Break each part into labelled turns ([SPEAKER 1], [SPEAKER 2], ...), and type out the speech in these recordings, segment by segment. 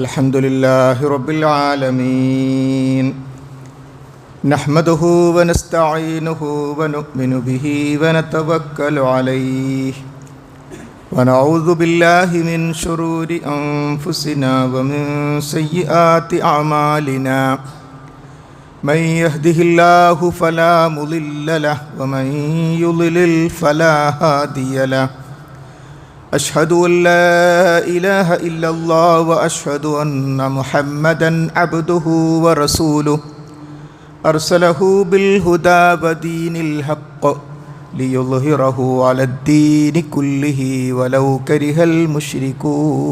[SPEAKER 1] അൽഹംദുലില്ലാഹി റബ്ബിൽ ആലമീൻ. നഹ്മദുഹു വനസ്തഈനുഹു വനുഅ്മിനു ബിഹി വനതവക്കലു അലൈഹി വനഊദു ബില്ലാഹി മിൻ ശുറൂരി അൻഫുസിനാ വമിൻ സയ്യിആതി അഅമാലിനാ. മൻ യഹ്ദിഹില്ലാഹു ഫലാ മുളില്ല ലഹു വമൻ യുളിലിൽ ഫലാ ഹാദിയ ലഹു. أشهد أن لا إله إلا الله وأشهد أن محمدا عبده ورسوله أرسله بالهدى ودين الحق ليظهره على الدين كله ولو كره المشركون.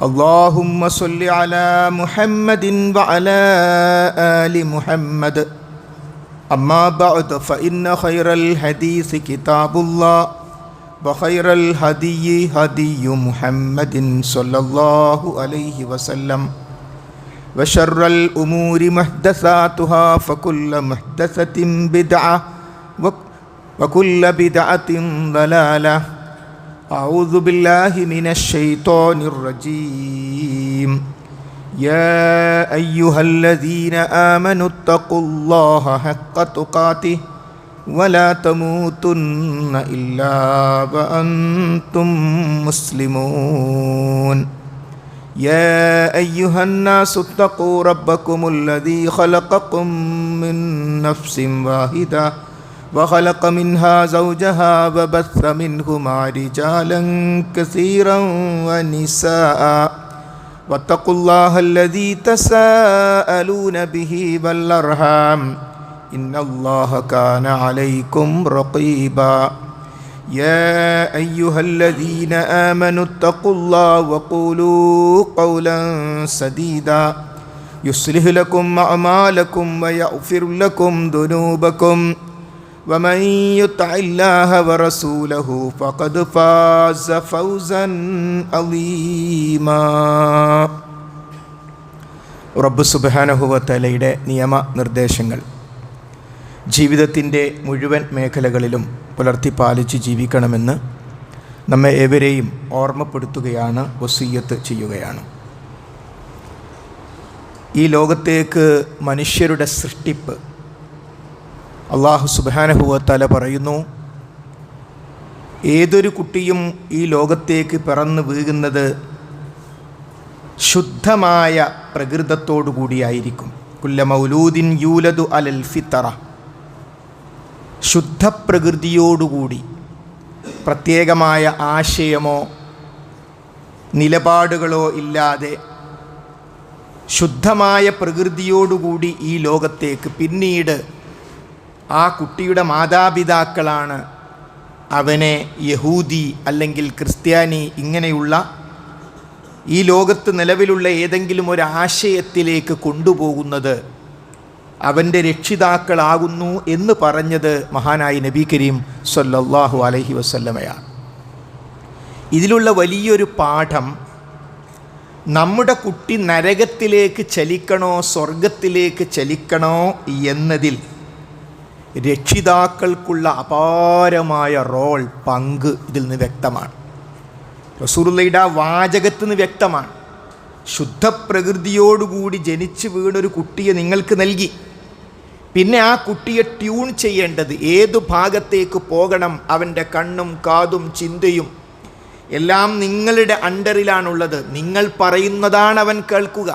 [SPEAKER 1] اللهم صل على محمد وعلى آل محمد. أما بعد فإن خير الحديث كتاب الله وخير الهدي هدي محمد صلى الله عليه وسلم وشر الأمور محدثاتها فكل محدثة بدعة وكل بدعة ضلالة. أعوذ بالله من الشيطان الرجيم. يا أيها الذين آمنوا اتقوا الله حق تقاته ولا تموتن إلا وأنتم مسلمون. يا أيها الناس اتقوا ربكم الذي خلقكم من نفس واحدة وخلق منها زوجها وبث منهما رجالا كثيرا ونساء واتقوا الله الذي تساءلون به والأرحام إن الله كان عليكم رقيبا. يا أيها الذين آمنوا اتقوا الله وقولوا قولا سديدا يصلح لكم أعمالكم ويغفر لكم ذنوبكم ومن يطع الله ورسوله فقد فاز فوزا عظيما. റബ്ബ് സുബ്ഹാനഹു വ തആലയുടെ നിയമ നിർദ്ദേശങ്ങൾ ജീവിതത്തിൻ്റെ മുഴുവൻ മേഖലകളിലും പുലർത്തിപ്പാലിച്ച് ജീവിക്കണമെന്ന് നമ്മെ ഏവരെയും ഓർമ്മപ്പെടുത്തുകയാണ്, വസിയ്യത്ത് ചെയ്യുകയാണ്. ഈ ലോകത്തേക്ക് മനുഷ്യരുടെ സൃഷ്ടിപ്പ് അല്ലാഹു സുബ്ഹാനഹു വ തആല പറയുന്നു, ഏതൊരു കുട്ടിയും ഈ ലോകത്തേക്ക് പിറന്നു വീഴുന്നത് ശുദ്ധമായ പ്രകൃതത്തോടു കൂടിയായിരിക്കും. കുല്ല മൗലൂദിൻ യൂലദു അലൽ ഫിത്തറ, ശുദ്ധപ്രകൃതിയോടുകൂടി പ്രത്യേകമായ ആശയമോ നിലപാടുകളോ ഇല്ലാതെ ശുദ്ധമായ പ്രകൃതിയോടുകൂടി ഈ ലോകത്തേക്ക്, പിന്നീട് ആ കുട്ടിയുടെ മാതാപിതാക്കളാണ് അവനെ യഹൂദി അല്ലെങ്കിൽ ക്രിസ്ത്യാനി ഇങ്ങനെയുള്ള ഈ ലോകത്ത് നിലവിലുള്ള ഏതെങ്കിലും ഒരു ആശയത്തിലേക്ക് കൊണ്ടുപോകുന്നത്. അവൻ്റെ രക്ഷിതാക്കളാകുന്നു എന്ന് പറഞ്ഞത് മഹാനായ നബി കരീം സ്വല്ലല്ലാഹു അലൈഹി വസല്ലമയാണ്. ഇതിലുള്ള വലിയൊരു പാഠം, നമ്മുടെ കുട്ടി നരകത്തിലേക്ക് ചലിക്കണോ സ്വർഗത്തിലേക്ക് ചലിക്കണോ എന്നതിൽ രക്ഷിതാക്കൾക്കുള്ള അപാരമായ റോൾ, പങ്ക് ഇതിൽ നിന്ന് വ്യക്തമാണ്. റസൂലുള്ളാഹിയുടെ വാചകത്തിൽ നിന്ന് വ്യക്തമാണ്. ശുദ്ധപ്രകൃതിയോടുകൂടി ജനിച്ചു വീണൊരു കുട്ടിയെ നിങ്ങൾക്ക് നൽകി, പിന്നെ ആ കുട്ടിയെ ട്യൂൺ ചെയ്യേണ്ടത് ഏതു ഭാഗത്തേക്ക് പോകണം, അവൻ്റെ കണ്ണും കാതും ചിന്തയും എല്ലാം നിങ്ങളുടെ അണ്ടറിലാണുള്ളത്. നിങ്ങൾ പറയുന്നതാണ് അവൻ കേൾക്കുക,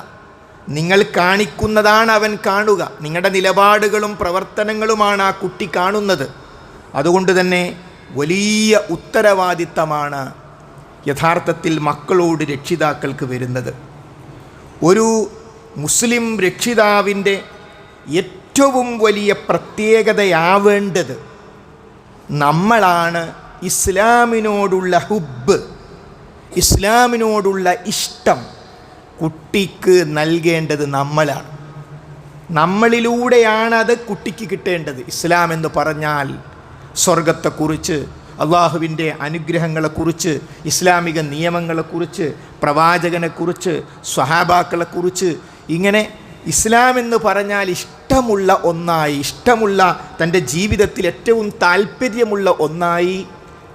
[SPEAKER 1] നിങ്ങൾ കാണിക്കുന്നതാണ് അവൻ കാണുക, നിങ്ങളുടെ നിലപാടുകളും പ്രവർത്തനങ്ങളുമാണ് ആ കുട്ടി കാണുന്നത്. അതുകൊണ്ട് തന്നെ വലിയ ഉത്തരവാദിത്തമാണ് യഥാർത്ഥത്തിൽ മക്കളോട് രക്ഷിതാക്കൾക്ക് വരുന്നത്. ഒരു മുസ്ലിം രക്ഷിതാവിൻ്റെ ഏറ്റവും വലിയ പ്രത്യേകതയാവേണ്ടത് നമ്മളാണ്. ഇസ്ലാമിനോടുള്ള ഹുബ്ബ്, ഇസ്ലാമിനോടുള്ള ഇഷ്ടം കുട്ടിക്ക് നൽകേണ്ടത് നമ്മളാണ്. നമ്മളിലൂടെയാണ് അത് കുട്ടിക്ക് കിട്ടേണ്ടത്. ഇസ്ലാം എന്ന് പറഞ്ഞാൽ സ്വർഗത്തെക്കുറിച്ച്, അള്ളാഹുവിൻ്റെ അനുഗ്രഹങ്ങളെക്കുറിച്ച്, ഇസ്ലാമിക നിയമങ്ങളെക്കുറിച്ച്, പ്രവാചകനെക്കുറിച്ച്, സ്വഹാബാക്കളെക്കുറിച്ച്, ഇങ്ങനെ ഇസ്ലാം എന്ന് പറഞ്ഞാൽ ഇഷ്ടമുള്ള ഒന്നായി, ഇഷ്ടമുള്ള തൻ്റെ ജീവിതത്തിൽ ഏറ്റവും താല്പര്യമുള്ള ഒന്നായി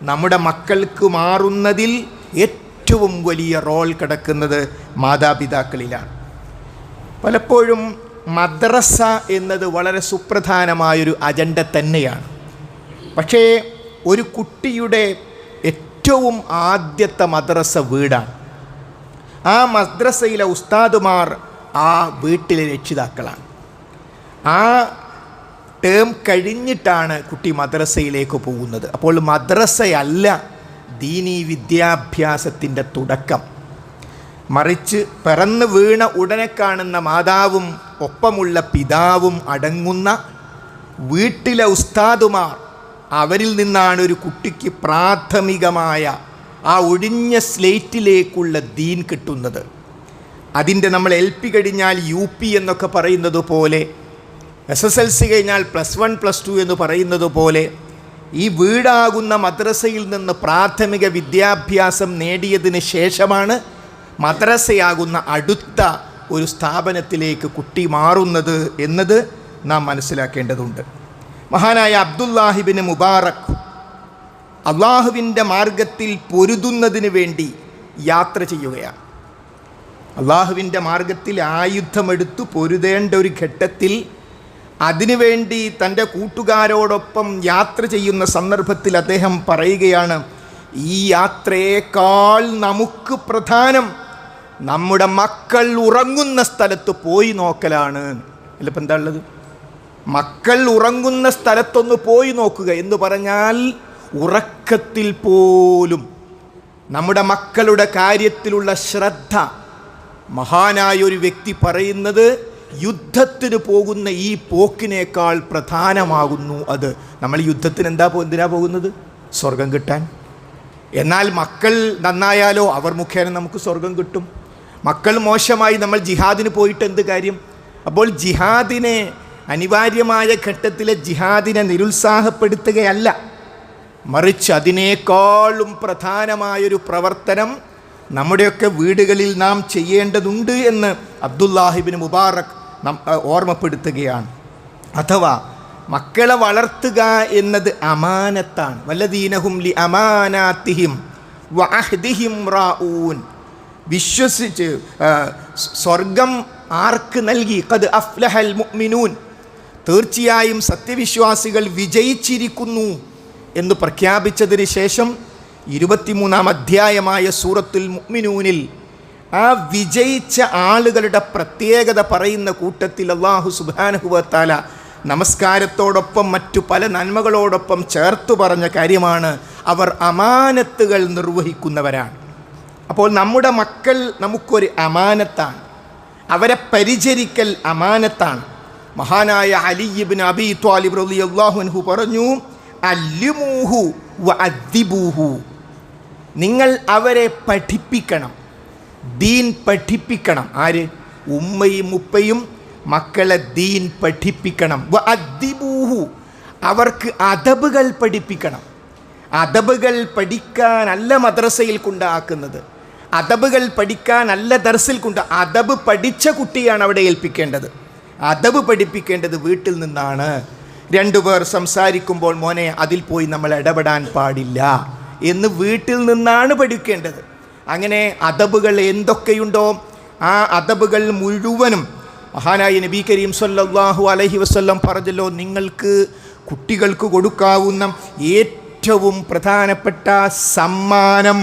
[SPEAKER 1] നമ്മുടെ മക്കൾക്ക് മാറുന്നതിൽ ഏറ്റവും വലിയ റോൾ കിടക്കുന്നത് മാതാപിതാക്കളിലാണ്. പലപ്പോഴും മദ്രസ എന്നത് വളരെ സുപ്രധാനമായൊരു അജണ്ട തന്നെയാണ്. പക്ഷേ ഒരു കുട്ടിയുടെ ഏറ്റവും ആദ്യത്തെ മദ്രസ വീടാണ്. ആ മദ്രസയിലെ ഉസ്താദുമാർ ആ വീട്ടിലെ രക്ഷിതാക്കളാണ്. ആ ടേം കഴിഞ്ഞിട്ടാണ് കുട്ടി മദ്രസയിലേക്ക് പോകുന്നത്. അപ്പോൾ മദ്രസയല്ല ദീനീ വിദ്യാഭ്യാസത്തിൻ്റെ തുടക്കം. മറിച്ച് പിറന്നു വീണ ഉടനെ കാണുന്ന മാതാവും ഒപ്പമുള്ള പിതാവും അടങ്ങുന്ന വീട്ടിലെ ഉസ്താദുമാർ, അവരിൽ നിന്നാണ് ഒരു കുട്ടിക്ക് പ്രാഥമികമായ ആ ഒഴിഞ്ഞ സ്ലേറ്റിലേക്കുള്ള ദീൻ കിട്ടുന്നത്. അതിൻ്റെ നമ്മൾ LP കഴിഞ്ഞാൽ UP എന്നൊക്കെ പറയുന്നത് പോലെ, SSLC കഴിഞ്ഞാൽ +1 +2 എന്ന് പറയുന്നത് പോലെ, ഈ വീടാകുന്ന മദ്രസയിൽ നിന്ന് പ്രാഥമിക വിദ്യാഭ്യാസം നേടിയതിന് ശേഷമാണ് മദ്രസയാകുന്ന അടുത്ത ഒരു സ്ഥാപനത്തിലേക്ക് കുട്ടി മാറുന്നത് എന്നത് നാം മനസ്സിലാക്കേണ്ടതുണ്ട്. മഹാനായ അബ്ദുല്ലാഹിബ്നു മുബാറക് അള്ളാഹുവിൻ്റെ മാർഗത്തിൽ പൊരുതുന്നതിന് വേണ്ടി യാത്ര ചെയ്യുകയാണ്. അള്ളാഹുവിൻ്റെ മാർഗത്തിൽ ആയുധമെടുത്ത് പൊരുതേണ്ട ഒരു ഘട്ടത്തിൽ അതിനുവേണ്ടി തൻ്റെ കൂട്ടുകാരോടൊപ്പം യാത്ര ചെയ്യുന്ന സന്ദർഭത്തിൽ അദ്ദേഹം പറയുകയാണ്, ഈ യാത്രയേക്കാൾ നമുക്ക് പ്രധാനം നമ്മുടെ മക്കൾ ഉറങ്ങുന്ന സ്ഥലത്ത് പോയി നോക്കലാണ്. അല്ലപ്പം എന്താ ഉള്ളത്? മക്കൾ ഉറങ്ങുന്ന സ്ഥലത്തൊന്ന് പോയി നോക്കുക എന്ന് പറഞ്ഞാൽ ഉറക്കത്തിൽ പോലും നമ്മുടെ മക്കളുടെ കാര്യത്തിലുള്ള ശ്രദ്ധ, മഹാനായ ഒരു വ്യക്തി പറയുന്നത്, യുദ്ധത്തിന് പോകുന്ന ഈ പോക്കിനേക്കാൾ പ്രധാനമാകുന്നു അത്. നമ്മൾ യുദ്ധത്തിന് എന്തിനാ പോകുന്നത്? സ്വർഗം കിട്ടാൻ. എന്നാൽ മക്കൾ നന്നായാലോ അവർ മുഖേന നമുക്ക് സ്വർഗം കിട്ടും. മക്കൾ മോശമായി നമ്മൾ ജിഹാദിന് പോയിട്ട് എന്ത് കാര്യം? അപ്പോൾ ജിഹാദിനെ, അനിവാര്യമായ ഘട്ടത്തിലെ ജിഹാദിനെ നിരുത്സാഹപ്പെടുത്തുകയല്ല, മറിച്ച് അതിനേക്കാളും പ്രധാനമായൊരു പ്രവർത്തനം നമ്മുടെയൊക്കെ വീടുകളിൽ നാം ചെയ്യേണ്ടതുണ്ട് എന്ന് അബ്ദുല്ലാഹിബ്നു മുബാറക് ഓർമ്മപ്പെടുത്തുകയാണ്. അഥവാ മക്കളെ വളർത്തുക എന്നത് അമാനത്താണ്. വല്ലദീനഹും ലി അമാനാത്തിഹിം വഅഹ്ദിഹിം റാഊൻ. വിശ്വസിച്ച് സ്വർഗം ആർക്ക് നൽകി? ഖദ് അഫ്ലഹൽ മുഅ്മിനൂൻ. തീർച്ചയായും സത്യവിശ്വാസികൾ വിജയിച്ചിരിക്കുന്നു എന്ന് പ്രഖ്യാപിച്ചതിന് ശേഷം 23-ാം അധ്യായമായ സൂറത്തുൽ മുഅ്മിനൂനിൽ ആ വിജയിച്ച ആളുകളുടെ പ്രത്യേകത പറയുന്ന കൂട്ടത്തിൽ അല്ലാഹു സുബ്ഹാനഹു വ തആല നമസ്കാരത്തോടൊപ്പം മറ്റു പല നന്മകളോടൊപ്പം ചേർത്തു പറഞ്ഞ കാര്യമാണ്, അവർ അമാനത്തുകൾ നിർവഹിക്കുന്നവരാണ്. അപ്പോൾ നമ്മുടെ മക്കൾ നമുക്കൊരു അമാനത്താണ്, അവരെ പരിചരിക്കൽ അമാനത്താണ്. മഹാനായ അലി ഇബ്നു അബീ ത്വാലിബ് റളിയല്ലാഹു അൻഹു പറഞ്ഞു, അല്ലിമൂഹു വഅദ്ദിബൂഹു. നിങ്ങൾ അവരെ പഠിപ്പിക്കണം, ദീൻ പഠിപ്പിക്കണം. ആര്? ഉമ്മയും ഉപ്പയും മക്കളെ ദീൻ പഠിപ്പിക്കണം. വഅദ്ദിബൂഹു, അവർക്ക് അദബുകൾ പഠിപ്പിക്കണം. അദബുകൾ പഠിക്കാനല്ല മദ്രസയിൽ കൊണ്ടാക്കുന്നത്, അദബുകൾ പഠിക്കാനല്ല ദർസിൽ കൊണ്ട്. അദബ് പഠിച്ച കുട്ടിയാണ് അവിടെ ഏൽപ്പിക്കേണ്ടത്. അദബ് പഠിപ്പിക്കേണ്ടത് വീട്ടിൽ നിന്നാണ്. രണ്ടുപേർ സംസാരിക്കുമ്പോൾ മോനെ അതിൽ പോയി നമ്മൾ ഇടപെടാൻ പാടില്ല എന്ന് വീട്ടിൽ നിന്നാണ് പഠിക്കേണ്ടത്. അങ്ങനെ അദബുകൾ എന്തൊക്കെയുണ്ടോ ആ അദബുകൾ മുഴുവനും മഹാനായ നബി കരീം സല്ലല്ലാഹു അലൈഹി വസല്ലം പറഞ്ഞല്ലോ, നിങ്ങൾക്ക് കുട്ടികൾക്ക് കൊടുക്കാവുന്ന ഏറ്റവും പ്രധാനപ്പെട്ട സമ്മാനം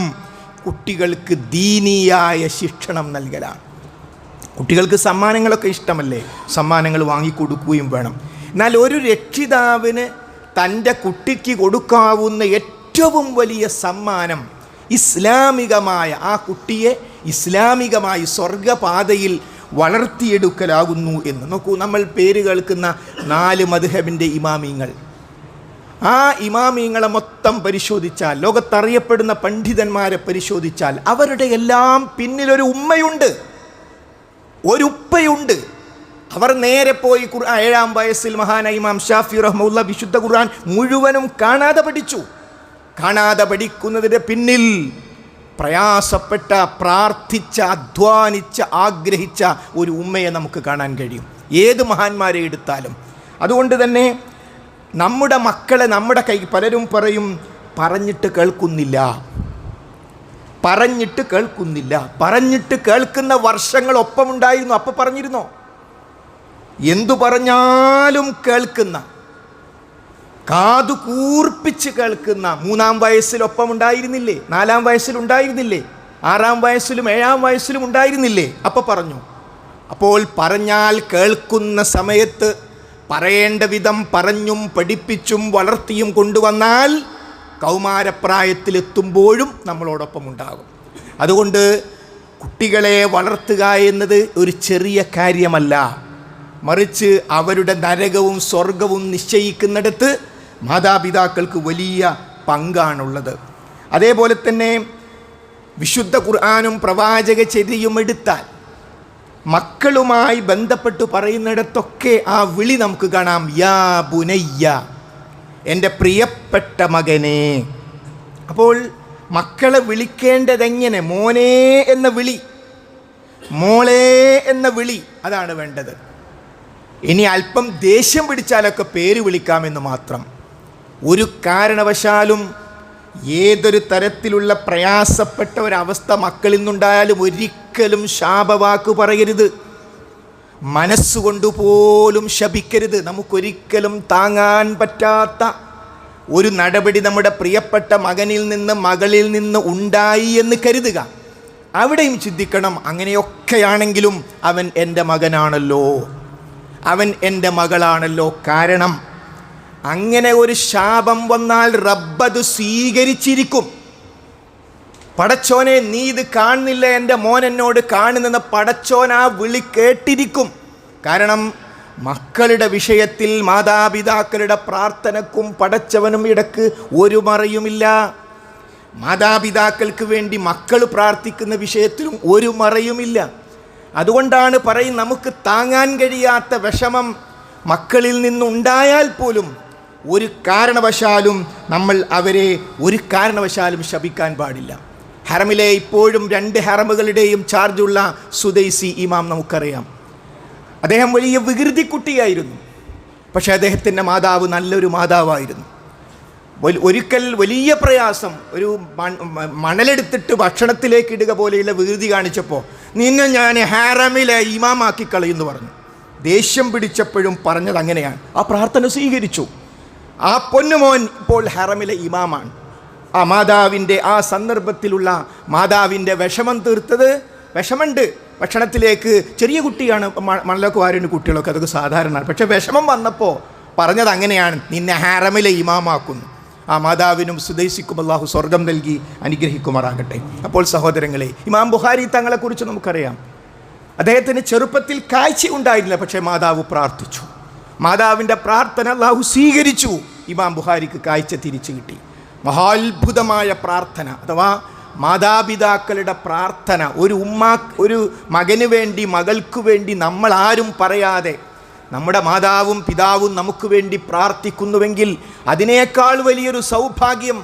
[SPEAKER 1] കുട്ടികൾക്ക് ദീനിയായ ശിക്ഷണം നൽകലാണ്. കുട്ടികൾക്ക് സമ്മാനങ്ങളൊക്കെ ഇഷ്ടമല്ലേ? സമ്മാനങ്ങൾ വാങ്ങിക്കൊടുക്കുകയും വേണം. എന്നാൽ ഒരു രക്ഷിതാവിന് തൻ്റെ കുട്ടിക്ക് കൊടുക്കാവുന്ന ഏറ്റവും വലിയ സമ്മാനം ഇസ്ലാമികമായ, ആ കുട്ടിയെ ഇസ്ലാമികമായി സ്വർഗപാതയിൽ വളർത്തിയെടുക്കലാകുന്നു എന്ന്. നോക്കൂ, നമ്മൾ പേര് കേൾക്കുന്ന 4 മദ്ഹബിൻ്റെ ഇമാമിങ്ങൾ, ആ ഇമാമിങ്ങളെ മൊത്തം പരിശോധിച്ചാൽ, ലോകത്തറിയപ്പെടുന്ന പണ്ഡിതന്മാരെ പരിശോധിച്ചാൽ, അവരുടെ എല്ലാം പിന്നിലൊരു ഉമ്മയുണ്ട്, ഒരു ഉപ്പയുണ്ട്. അവർ നേരെ പോയി 7-ാം വയസ്സിൽ മഹാനായ ഇമാം ഷാഫി റഹ്മത്തുള്ളാഹി വിശുദ്ധ ഖുർആൻ മുഴുവനും കാണാതെ പഠിച്ചു. കാണാതെ പഠിക്കുന്നതിൻ്റെ പിന്നിൽ പ്രയാസപ്പെട്ട, പ്രാർത്ഥിച്ച, അധ്വാനിച്ച, ആഗ്രഹിച്ച ഒരു ഉമ്മയെ നമുക്ക് കാണാൻ കഴിയും, ഏത് മഹാന്മാരെ എടുത്താലും. അതുകൊണ്ട് തന്നെ നമ്മുടെ മക്കളെ നമ്മുടെ കൈ, പലരും പറയും പറഞ്ഞിട്ട് കേൾക്കുന്നില്ല. പറഞ്ഞിട്ട് കേൾക്കുന്ന വർഷങ്ങൾ ഒപ്പമുണ്ടായിരുന്നു. അപ്പം പറഞ്ഞിരുന്നോ? എന്തു പറഞ്ഞാലും കേൾക്കുന്ന, കാതു കൂർപ്പിച്ച് കേൾക്കുന്ന 3-ാം വയസ്സിൽ ഒപ്പമുണ്ടായിരുന്നില്ലേ? 4-ാം വയസ്സിലുണ്ടായിരുന്നില്ലേ? 6-ാം വയസ്സിലും 7-ാം വയസ്സിലും ഉണ്ടായിരുന്നില്ലേ? അപ്പം പറഞ്ഞു. അപ്പോൾ പറഞ്ഞാൽ കേൾക്കുന്ന സമയത്ത് പറയേണ്ട വിധം പറഞ്ഞും പഠിപ്പിച്ചും വളർത്തിയും കൊണ്ടുവന്നാൽ കൗമാരപ്രായത്തിലെത്തുമ്പോഴും നമ്മളോടൊപ്പം ഉണ്ടാകും. അതുകൊണ്ട് കുട്ടികളെ വളർത്തുക എന്നത് ഒരു ചെറിയ കാര്യമല്ല. മറിച്ച് അവരുടെ നരകവും സ്വർഗവും നിശ്ചയിക്കുന്നിടത്ത് മാതാപിതാക്കൾക്ക് വലിയ പങ്കാണുള്ളത്. അതേപോലെ തന്നെ വിശുദ്ധ ഖുർആനും പ്രവാചക ചര്യയും എടുത്താൽ മക്കളുമായി ബന്ധപ്പെട്ട് പറയുന്നിടത്തൊക്കെ ആ വിളി നമുക്ക് കാണാം. യാ ബുനയ്യ, എൻ്റെ പ്രിയപ്പെട്ട മകനെ. അപ്പോൾ മക്കളെ വിളിക്കേണ്ടതെങ്ങനെ? മോനെ എന്ന വിളി, മോളെ എന്ന വിളി, അതാണ് വേണ്ടത്. ഇനി അല്പം ദേഷ്യം പിടിച്ചാലൊക്കെ പേര് വിളിക്കാമെന്ന് മാത്രം. ഒരു കാരണവശാലും ഏതൊരു തരത്തിലുള്ള പ്രയാസപ്പെട്ട ഒരവസ്ഥ മക്കളിൽ നിന്നുണ്ടായാലും ഒരിക്കലും ശാപവാക്ക് പറയരുത്. മനസ്സുകൊണ്ടുപോലും ശപിക്കരുത്. നമുക്കൊരിക്കലും താങ്ങാൻ പറ്റാത്ത ഒരു നടപടി നമ്മുടെ പ്രിയപ്പെട്ട മകനിൽ നിന്ന് മകളിൽ നിന്ന് ഉണ്ടായി എന്ന് കരുതുക. അവിടെയും ചിന്തിക്കണം, അങ്ങനെയൊക്കെയാണെങ്കിലും അവൻ എൻ്റെ മകനാണല്ലോ, അവൻ എൻ്റെ മകളാണല്ലോ. കാരണം അങ്ങനെ ഒരു ശാപം വന്നാൽ റബ്ബത് സ്വീകരിച്ചിരിക്കും. പടച്ചോനെ, നീ ഇത് കാണുന്നില്ല, എൻ്റെ മോൻ എന്നോട് കാണുന്നെന്ന് പടച്ചോൻ ആ വിളി കേട്ടിരിക്കും. കാരണം മക്കളുടെ വിഷയത്തിൽ മാതാപിതാക്കളുടെ പ്രാർത്ഥനക്കും പടച്ചവനും ഇടക്ക് ഒരു മറയുമില്ല. മാതാപിതാക്കൾക്ക് വേണ്ടി മക്കൾ പ്രാർത്ഥിക്കുന്ന വിഷയത്തിലും ഒരു മറയുമില്ല. അതുകൊണ്ടാണ് പറയും, നമുക്ക് താങ്ങാൻ കഴിയാത്ത വിഷമം മക്കളിൽ നിന്നുണ്ടായാൽ പോലും ഒരു കാരണവശാലും നമ്മൾ അവരെ ഒരു കാരണവശാലും ശപിക്കാൻ പാടില്ല. ഹറമിലെ ഇപ്പോഴും 2 ഹറമുകളുടെയും ചാർജുള്ള സുദൈസി ഇമാം നമുക്കറിയാം. അദ്ദേഹം വലിയ വികൃതി കുട്ടിയായിരുന്നു. പക്ഷേ അദ്ദേഹത്തിൻ്റെ മാതാവ് നല്ലൊരു മാതാവായിരുന്നു. ഒരിക്കൽ വലിയ പ്രയാസം, ഒരു മണലെടുത്തിട്ട് ഭക്ഷണത്തിലേക്ക് ഇടുക പോലെയുള്ള വികൃതി കാണിച്ചപ്പോൾ നിന്നെ ഞാൻ ഹറമിലെ ഇമാമാക്കി കളയുമെന്ന് പറഞ്ഞു. ദേഷ്യം പിടിച്ചപ്പോഴും പറഞ്ഞത് അങ്ങനെയാണ്. ആ പ്രാർത്ഥന സ്വീകരിച്ചു. ആ പൊന്നുമോൻ ഇപ്പോൾ ഹറമിലെ ഇമാമാണ്. ആ മാതാവിൻ്റെ ആ സന്ദർഭത്തിലുള്ള മാതാവിൻ്റെ വിഷമം തീർത്തത്, വിഷമുണ്ട് ഭക്ഷണത്തിലേക്ക്, ചെറിയ കുട്ടിയാണ്, മണലൊക്കെ വാരുന്ന കുട്ടികളൊക്കെ അതൊക്കെ സാധാരണമാണ്. പക്ഷേ വിഷമം വന്നപ്പോൾ പറഞ്ഞത് അങ്ങനെയാണ്, നിന്നെ ഹറമിലെ ഇമാമാക്കുന്നു. ആ മാതാവിനും സുദൈസിക്കും അല്ലാഹു സ്വർഗം നൽകി അനുഗ്രഹിക്കുമാറാകട്ടെ. അപ്പോൾ സഹോദരങ്ങളെ, ഇമാം ബുഖാരി തങ്ങളെക്കുറിച്ച് നമുക്കറിയാം. അദ്ദേഹത്തിന് ചെറുപ്പത്തിൽ കാഴ്ച ഉണ്ടായിരുന്നില്ല, പക്ഷേ മാതാവ് പ്രാർത്ഥിച്ചു. മാതാവിൻ്റെ പ്രാർത്ഥന അല്ലാഹു സ്വീകരിച്ചു. ഇമാം ബുഖാരിക്ക് കാഴ്ച തിരിച്ചു കിട്ടി. മഹാത്ഭുതമായ പ്രാർത്ഥന, അഥവാ മാതാപിതാക്കളുടെ പ്രാർത്ഥന. ഒരു മകന് വേണ്ടി, മകൾക്ക് വേണ്ടി നമ്മൾ ആരും പറയാതെ നമ്മുടെ മാതാവും പിതാവും നമുക്ക് വേണ്ടി പ്രാർത്ഥിക്കുന്നുവെങ്കിൽ അതിനേക്കാൾ വലിയൊരു സൗഭാഗ്യം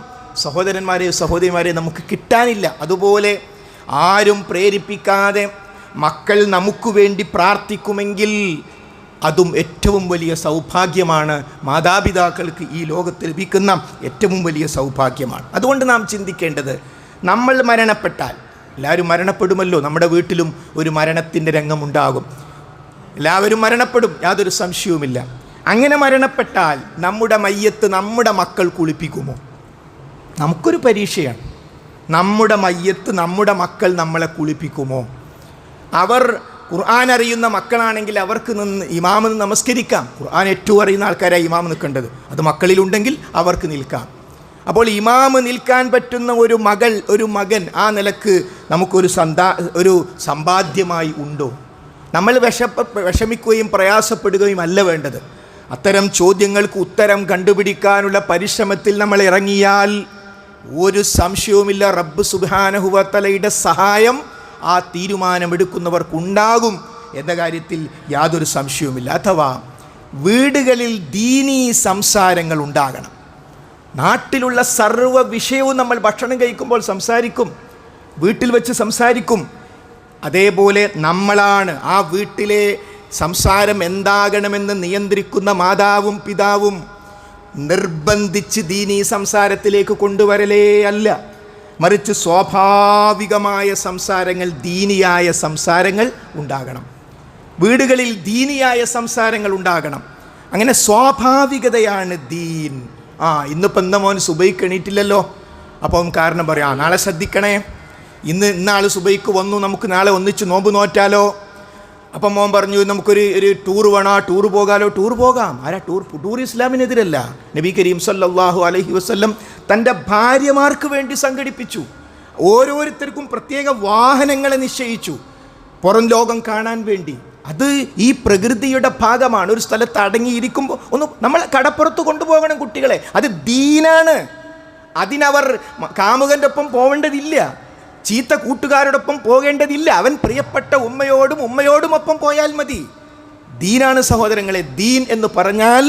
[SPEAKER 1] സഹോദരന്മാരെ സഹോദരിമാരെ നമുക്ക് കിട്ടാനില്ല. അതുപോലെ ആരും പ്രേരിപ്പിക്കാതെ മക്കൾ നമുക്ക് വേണ്ടി പ്രാർത്ഥിക്കുമെങ്കിൽ അതും ഏറ്റവും വലിയ സൗഭാഗ്യമാണ്. മാതാപിതാക്കൾക്ക് ഈ ലോകത്ത് ലഭിക്കുന്ന ഏറ്റവും വലിയ സൗഭാഗ്യമാണ്. അതുകൊണ്ട് നാം ചിന്തിക്കേണ്ടത്, നമ്മൾ മരണപ്പെട്ടാൽ, എല്ലാവരും മരണപ്പെടുമല്ലോ, നമ്മുടെ വീട്ടിലും ഒരു മരണത്തിൻ്റെ രംഗമുണ്ടാകും. എല്ലാവരും മരണപ്പെടും, യാതൊരു സംശയവുമില്ല. അങ്ങനെ മരണപ്പെട്ടാൽ നമ്മുടെ മയ്യത്ത് നമ്മുടെ മക്കൾ കുളിപ്പിക്കുമോ? നമുക്കൊരു പരീക്ഷയാണ്. നമ്മുടെ മയ്യത്ത് നമ്മുടെ മക്കൾ നമ്മളെ കുളിപ്പിക്കുമോ? അവർ ഖുർആൻ അറിയുന്ന മക്കളാണെങ്കിൽ അവർക്ക് ഇമാമ് നമസ്കരിക്കാം. ഖുർആൻ ഏറ്റവും അറിയുന്ന ആൾക്കാരായി ഇമാമ് നിൽക്കേണ്ടത്. അത് മക്കളിലുണ്ടെങ്കിൽ അവർക്ക് നിൽക്കാം. അപ്പോൾ ഇമാമ് നിൽക്കാൻ പറ്റുന്ന ഒരു മകൾ, ഒരു മകൻ ആ നിലക്ക് നമുക്കൊരു സമ്പാദ്യമായി ഉണ്ടോ? നമ്മൾ വിഷമിക്കുകയും പ്രയാസപ്പെടുകയും അല്ല വേണ്ടത്. അത്തരം ചോദ്യങ്ങൾക്ക് ഉത്തരം കണ്ടുപിടിക്കാനുള്ള പരിശ്രമത്തിൽ നമ്മൾ ഇറങ്ങിയാൽ ഒരു സംശയവുമില്ല, റബ്ബ് സുബ്ഹാനഹു വ തആലയുടെ സഹായം ആ തീരുമാനമെടുക്കുന്നവർക്കുണ്ടാകും എന്ന കാര്യത്തിൽ യാതൊരു സംശയവുമില്ല. അഥവാ വീടുകളിൽ ദീനീ സംസാരങ്ങൾ ഉണ്ടാകണം. നാട്ടിലുള്ള സർവ്വ വിഷയവും നമ്മൾ ഭക്ഷണം കഴിക്കുമ്പോൾ സംസാരിക്കും, വീട്ടിൽ വെച്ച് സംസാരിക്കും. അതേപോലെ നമ്മളാണ് ആ വീട്ടിലെ സംസാരം എന്താകണമെന്ന് നിയന്ത്രിക്കുന്ന മാതാവും പിതാവും. നിർബന്ധിച്ച് ദീനീ സംസാരത്തിലേക്ക് കൊണ്ടുവരലേ അല്ല, മറിച്ച് സ്വാഭാവികമായ സംസാരങ്ങൾ, ദീനിയായ സംസാരങ്ങൾ ഉണ്ടാകണം. വീടുകളിൽ ദീനിയായ സംസാരങ്ങൾ ഉണ്ടാകണം. അങ്ങനെ സ്വാഭാവികതയാണ് ദീൻ. ഇന്നിപ്പോൾ എന്താ മോൻ സുബൈക്ക് എണീറ്റില്ലല്ലോ, അപ്പം കാരണം പറയാം നാളെ ശ്രദ്ധിക്കണേ, ഇന്നാൾ സുബൈക്ക് വന്നു, നമുക്ക് നാളെ ഒന്നിച്ച് നോമ്പ് നോറ്റാലോ. അപ്പം മോൻ പറഞ്ഞു നമുക്കൊരു ടൂർ വേണോ, ടൂർ പോകാലോ. ടൂർ പോകാം. ആരാ ടൂർ ഇസ്ലാമിനെതിരല്ല. നബി കരീം സല്ലല്ലാഹു അലൈഹി വസല്ലം തൻ്റെ ഭാര്യമാർക്ക് വേണ്ടി സംഘടിപ്പിച്ചു. ഓരോരുത്തർക്കും പ്രത്യേക വാഹനങ്ങളെ നിശ്ചയിച്ചു പുറം ലോകം കാണാൻ വേണ്ടി. അത് ഈ പ്രകൃതിയുടെ ഭാഗമാണ്. ഒരു സ്ഥലത്ത് അടങ്ങിയിരിക്കുമ്പോൾ ഒന്ന് നമ്മൾ കടപ്പുറത്ത് കൊണ്ടുപോകണം കുട്ടികളെ. അത് ദീനാണ്. അതിനവർ കാമുകൻ്റെ ഒപ്പം പോവേണ്ടതില്ല, ചീത്ത കൂട്ടുകാരോടൊപ്പം പോകേണ്ടതില്ല. അവൻ പ്രിയപ്പെട്ട ഉമ്മയോടും ഒപ്പം പോയാൽ മതി. ദീനാണ് സഹോദരങ്ങളെ. ദീൻ എന്ന് പറഞ്ഞാൽ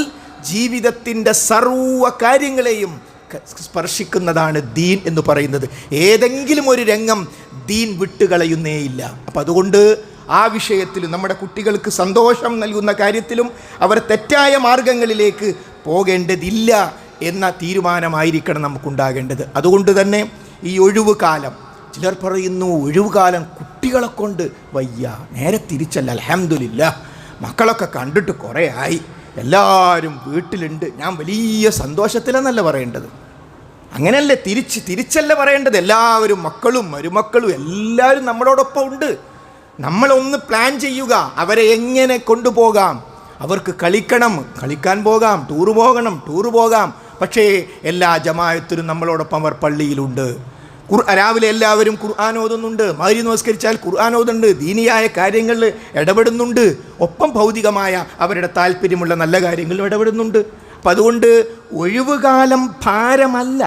[SPEAKER 1] ജീവിതത്തിൻ്റെ സർവ്വ കാര്യങ്ങളെയും സ്പർശിക്കുന്നതാണ് ദീൻ എന്ന് പറയുന്നത്. ഏതെങ്കിലും ഒരു രംഗം ദീൻ വിട്ടുകളയുന്നേയില്ല. അപ്പം അതുകൊണ്ട് ആ വിഷയത്തിലും നമ്മുടെ കുട്ടികൾക്ക് സന്തോഷം നൽകുന്ന കാര്യത്തിലും അവർ തെറ്റായ മാർഗങ്ങളിലേക്ക് പോകേണ്ടതില്ല എന്ന തീരുമാനമായിരിക്കണം നമുക്കുണ്ടാകേണ്ടത്. അതുകൊണ്ട് തന്നെ ഈ ഒഴിവ് കാലം, ചിലർ പറയുന്നു ഒഴിവ് കാലം കുട്ടികളെ കൊണ്ട് വയ്യ. നേരെ തിരിച്ചല്ല. അൽഹംദുലില്ലാഹ് മക്കളൊക്കെ കണ്ടിട്ട് കുറേ ആയി, എല്ലാവരും വീട്ടിലുണ്ട്, ഞാൻ വലിയ സന്തോഷത്തിലെന്നല്ല പറയേണ്ടത്. അങ്ങനെയല്ലേ, തിരിച്ചല്ല പറയേണ്ടത്. എല്ലാവരും മക്കളും മരുമക്കളും എല്ലാവരും നമ്മളോടൊപ്പം ഉണ്ട്. നമ്മളൊന്ന് പ്ലാൻ ചെയ്യുക, അവരെ എങ്ങനെ കൊണ്ടുപോകാം. അവർക്ക് കളിക്കാൻ പോകാം, ടൂറ് പോകാം. പക്ഷേ എല്ലാ ജമാഅത്തിലും നമ്മളോടൊപ്പം അവർ പള്ളിയിലുണ്ട്. രാവിലെ എല്ലാവരും ഖുർആൻ ഓതുന്നുണ്ട്, മഗ്‌രിബ് നമസ്കരിച്ചാൽ ഖുർആൻ ഓതുന്നുണ്ട്, ദീനിയായ കാര്യങ്ങളിൽ ഇടപെടുന്നുണ്ട്, ഒപ്പം ഭൗതികമായ അവരുടെ താല്പര്യമുള്ള നല്ല കാര്യങ്ങളിലും ഇടപെടുന്നുണ്ട്. അപ്പം അതുകൊണ്ട് ഒഴിവുകാലം ഭാരമല്ല.